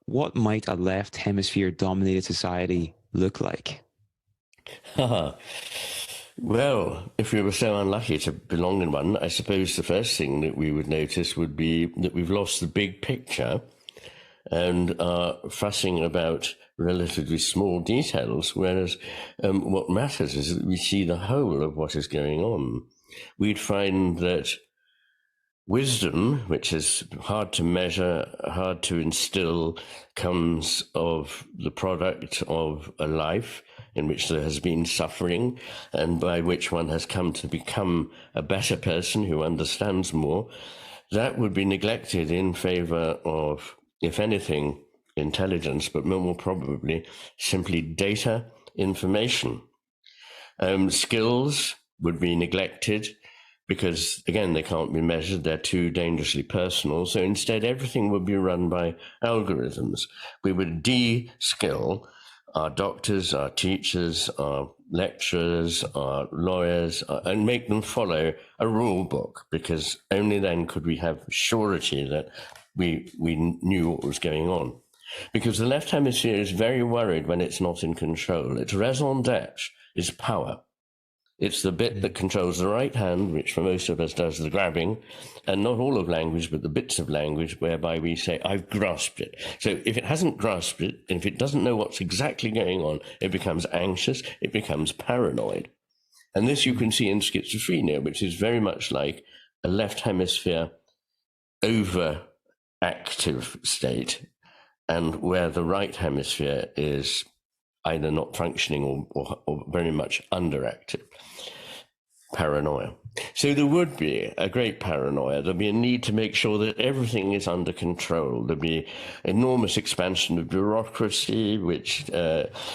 what might a left hemisphere dominated society look like? Well, if we were so unlucky to belong in one, I suppose the first thing that we would notice would be that we've lost the big picture and are fussing about relatively small details, whereas what matters is that we see the whole of what is going on. We'd find that wisdom, which is hard to measure, hard to instill, comes of the product of a life in which there has been suffering and by which one has come to become a better person who understands more. That would be neglected in favor of, if anything, intelligence, but more probably simply data, information. Skills would be neglected because, again, they can't be measured. They're too dangerously personal. So instead, everything would be run by algorithms. We would de-skill our doctors, our teachers, our lecturers, our lawyers, and make them follow a rule book, because only then could we have surety that we knew what was going on. Because the left hemisphere is very worried when it's not in control. Its raison d'etre is power. It's the bit that controls the right hand, which for most of us does the grabbing, and not all of language, but the bits of language whereby we say, I've grasped it. So if it hasn't grasped it, and if it doesn't know what's exactly going on, it becomes anxious, it becomes paranoid. And this you can see in schizophrenia, which is very much like a left hemisphere overactive state, and where the right hemisphere is either not functioning or very much underactive. Paranoia. So there would be a great paranoia. There'd be a need to make sure that everything is under control. There'd be enormous expansion of bureaucracy, which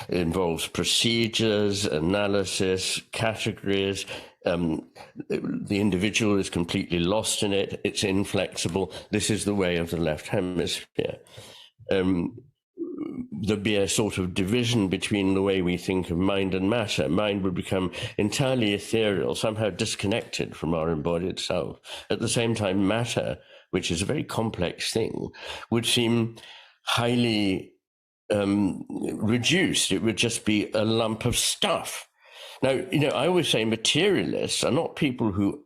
involves procedures, analysis, categories. The individual is completely lost in it. It's inflexible. This is the way of the left hemisphere. There'd be a sort of division between the way we think of mind and matter. Mind would become entirely ethereal, somehow disconnected from our embodied self. At the same time, matter, which is a very complex thing, would seem highly reduced. It would just be a lump of stuff. Now, I always say materialists are not people who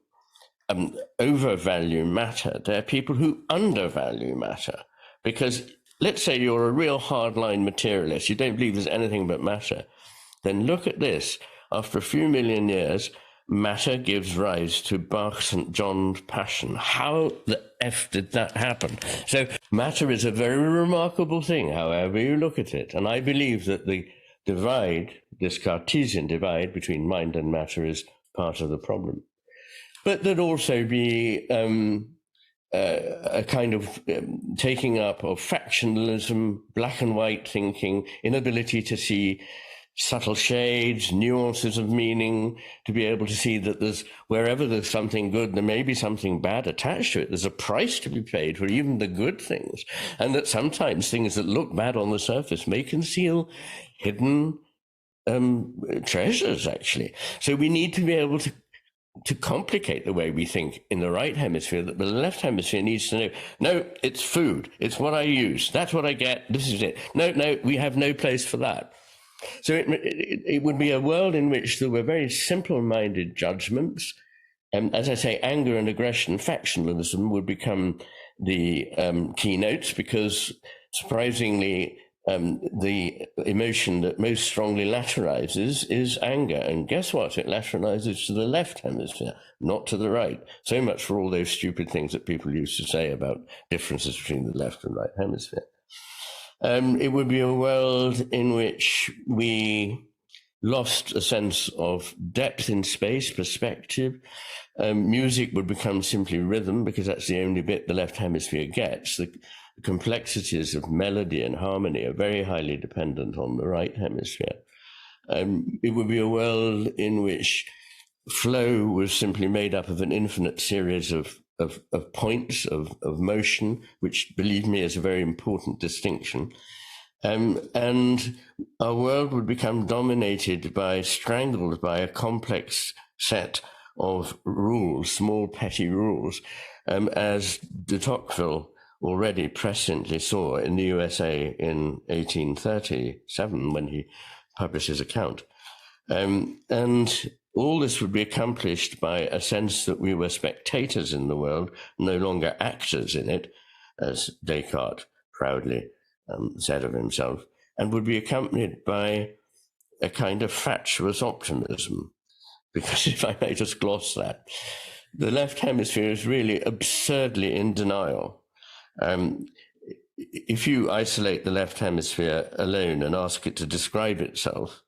overvalue matter. They're people who undervalue matter, because let's say you're a real hardline materialist, you don't believe there's anything but matter. Then look at this. After a few million years, matter gives rise to Bach's St. John's Passion. How the F did that happen? So matter is a very remarkable thing, however you look at it. And I believe that the divide, this Cartesian divide between mind and matter, is part of the problem. But there'd also be a kind of taking up of factionalism, black and white thinking, inability to see subtle shades, nuances of meaning, to be able to see that wherever there's something good, there may be something bad attached to it. There's a price to be paid for even the good things, and that sometimes things that look bad on the surface may conceal hidden treasures, actually. So we need to be able to complicate the way we think in the right hemisphere, that the left hemisphere needs to know, no, it's food. It's what I use. That's what I get. This is it. No, we have no place for that. So it would be a world in which there were very simple-minded judgments. And as I say, anger and aggression, factionalism would become the keynotes, because surprisingly, the emotion that most strongly lateralizes is anger. And guess what? It lateralizes to the left hemisphere, not to the right. So much for all those stupid things that people used to say about differences between the left and right hemisphere. It would be a world in which we lost a sense of depth in space, perspective. Music would become simply rhythm, because that's the only bit the left hemisphere gets. The complexities of melody and harmony are very highly dependent on the right hemisphere. It would be a world in which flow was simply made up of an infinite series of points of motion, which, believe me, is a very important distinction. And our world would become strangled by a complex set of rules, small petty rules, as de Tocqueville already presciently saw in the USA in 1837 when he published his account. And all this would be accomplished by a sense that we were spectators in the world, no longer actors in it, as Descartes proudly said of himself, and would be accompanied by a kind of fatuous optimism. Because if I may just gloss that, the left hemisphere is really absurdly in denial. If you isolate the left hemisphere alone and ask it to describe itself,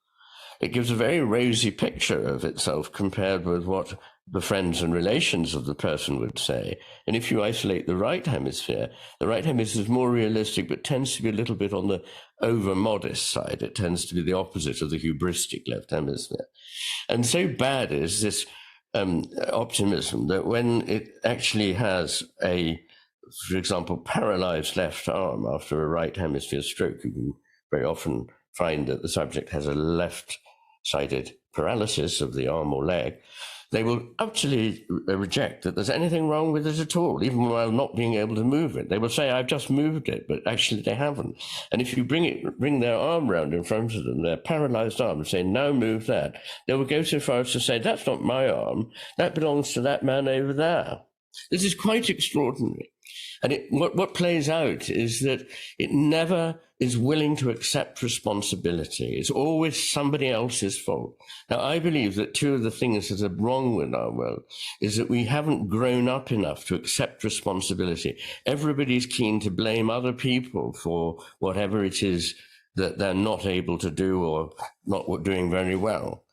it gives a very rosy picture of itself compared with what the friends and relations of the person would say. And if you isolate the right hemisphere is more realistic, but tends to be a little bit on the over-modest side. It tends to be the opposite of the hubristic left hemisphere. And so bad is this optimism that when it actually has for example, paralyzed left arm after a right hemisphere stroke, you can very often find that the subject has a left-sided paralysis of the arm or leg, they will utterly reject that there's anything wrong with it at all, even while not being able to move it. They will say, I've just moved it, but actually they haven't. And if you bring their arm round in front of them, their paralyzed arm, and say, now move that, they will go so far as to say, that's not my arm, that belongs to that man over there. This is quite extraordinary. And what plays out is that it never is willing to accept responsibility. It's always somebody else's fault. Now, I believe that two of the things that are wrong with our world is that we haven't grown up enough to accept responsibility. Everybody's keen to blame other people for whatever it is that they're not able to do or not doing very well.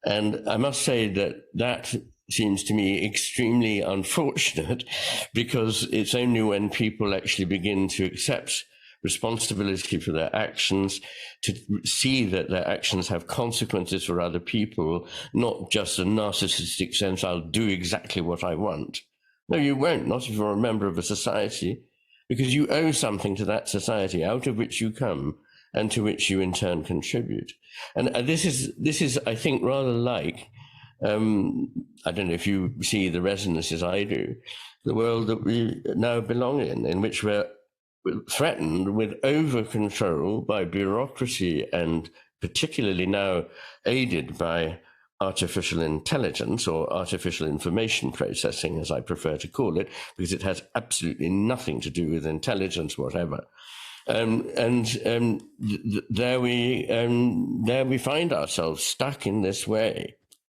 And I must say that seems to me extremely unfortunate, because it's only when people actually begin to accept responsibility for their actions, to see that their actions have consequences for other people, not just a narcissistic sense, I'll do exactly what I want. No, you won't, not if you're a member of a society, because you owe something to that society out of which you come and to which you in turn contribute. And this is, I think, rather like, I don't know if you see the resonances I do, the world that we now belong in which we're threatened with over-control by bureaucracy, and particularly now aided by artificial intelligence, or artificial information processing, as I prefer to call it, because it has absolutely nothing to do with intelligence whatever. There we find ourselves stuck in this way.